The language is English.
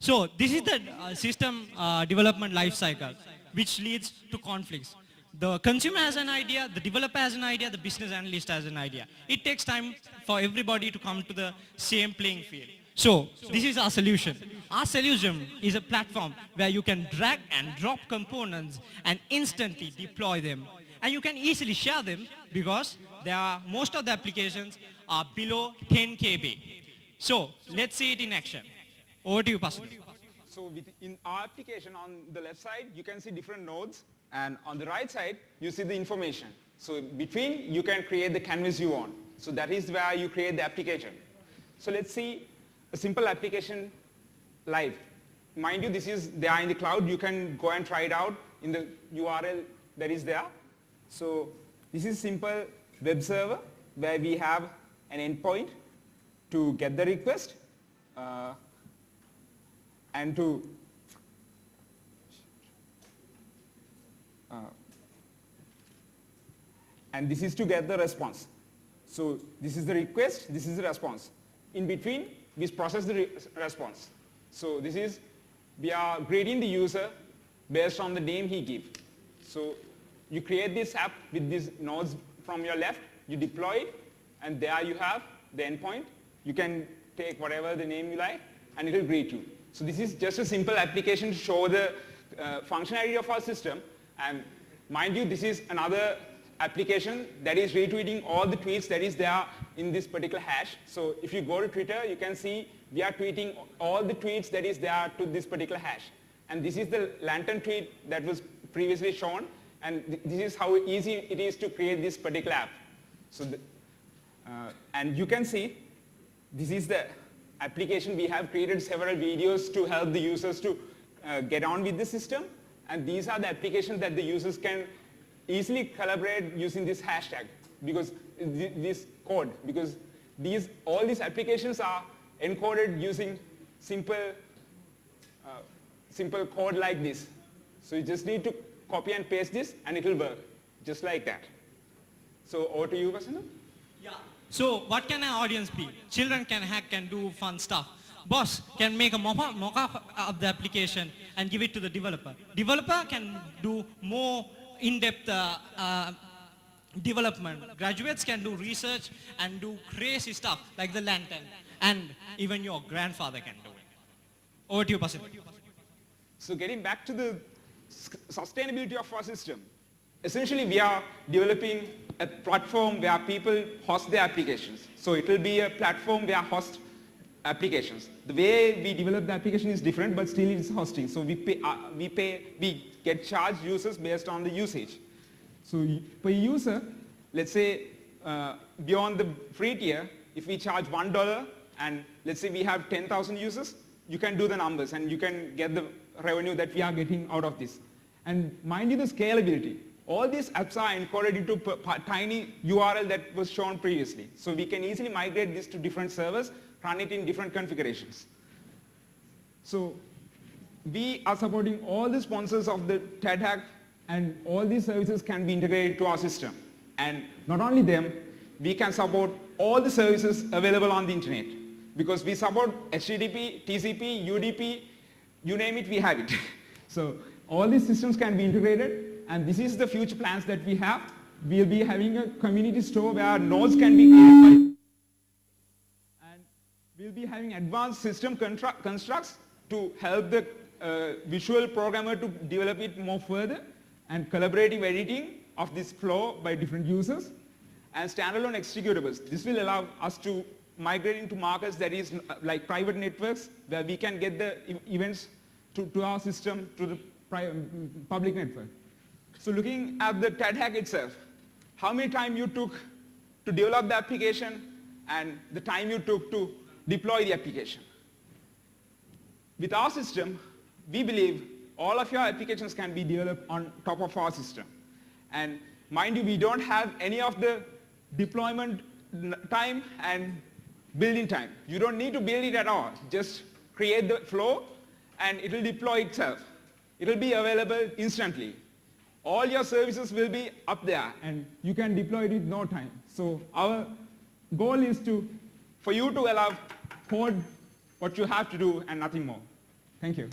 So this is the system development life cycle, which leads to conflicts. The consumer has an idea, the developer has an idea, the business analyst has an idea. It takes time for everybody to come to the same playing field. So this is our solution. Our solution is a platform where you can drag and drop components and instantly deploy them. And you can easily share them because most of the applications are below 10 KB. So let's see it in action. Over to you, Pastor. So in our application, on the left side, you can see different nodes. And on the right side, you see the information. So between, you can create the canvas you want. So that is where you create the application. So let's see a simple application live. Mind you, this is there in the cloud. You can go and try it out in the URL that is there. So this is simple web server where we have an endpoint to get the request and to and this is to get the response. So this is the request, this is the response. In between, we process the response. So this is, we are grading the user based on the name he gives. So you create this app with these nodes from your left, you deploy it, and there you have the endpoint. You can take whatever the name you like, and it will greet you. So this is just a simple application to show the functionality of our system. And mind you, this is another application that is retweeting all the tweets that is there in this particular hash. So if you go to Twitter, you can see we are tweeting all the tweets that is there to this particular hash. And this is the lantern tweet that was previously shown. And this is how easy it is to create this particular app. So and you can see this is the application. We have created several videos to help the users to get on with the system. And these are the applications that the users can easily collaborate using this hashtag, because this code, because all these applications are encoded using simple code like this. So you just need to copy and paste this and it will work just like that. So over to you, Vasant. Yeah. So what can our audience be? Children can hack, can do fun stuff. Boss can make a mock-up of the application and give it to the developer. Developer can do more in-depth development. Graduates can do research and do crazy stuff like the lantern. And even your grandfather can do it. Over to you, Pastor. So getting back to the sustainability of our system, essentially we are developing a platform where people host their applications. So it will be a platform where host applications. The way we develop the application is different, but still it's hosting. So we get charged users based on the usage. So per user, let's say beyond the free tier, if we charge $1 and let's say we have 10,000 users, you can do the numbers and you can get the revenue that we are getting out of this. And mind you, the scalability. All these apps are encoded into tiny URL that was shown previously. So we can easily migrate this to different servers, run it in different configurations. So we are supporting all the sponsors of the TED Hack, and all these services can be integrated to our system. And not only them, we can support all the services available on the internet, because we support HTTP, TCP, UDP, you name it, we have it. So all these systems can be integrated, and this is the future plans that we have. We'll be having a community store where nodes can be created, and we'll be having advanced system constructs to help the visual programmer to develop it more further, and collaborative editing of this flow by different users, and standalone executables. This will allow us to migrate into markets that is like private networks, where we can get the events to our system, to the public network. So looking at the TED Hack itself, how many time you took to develop the application and the time you took to deploy the application. With our system, we believe all of your applications can be developed on top of our system. And mind you, we don't have any of the deployment time and building time. You don't need to build it at all. Just create the flow and it will deploy itself. It will be available instantly. All your services will be up there and you can deploy it in no time. So our goal is for you to allow code what you have to do and nothing more. Thank you.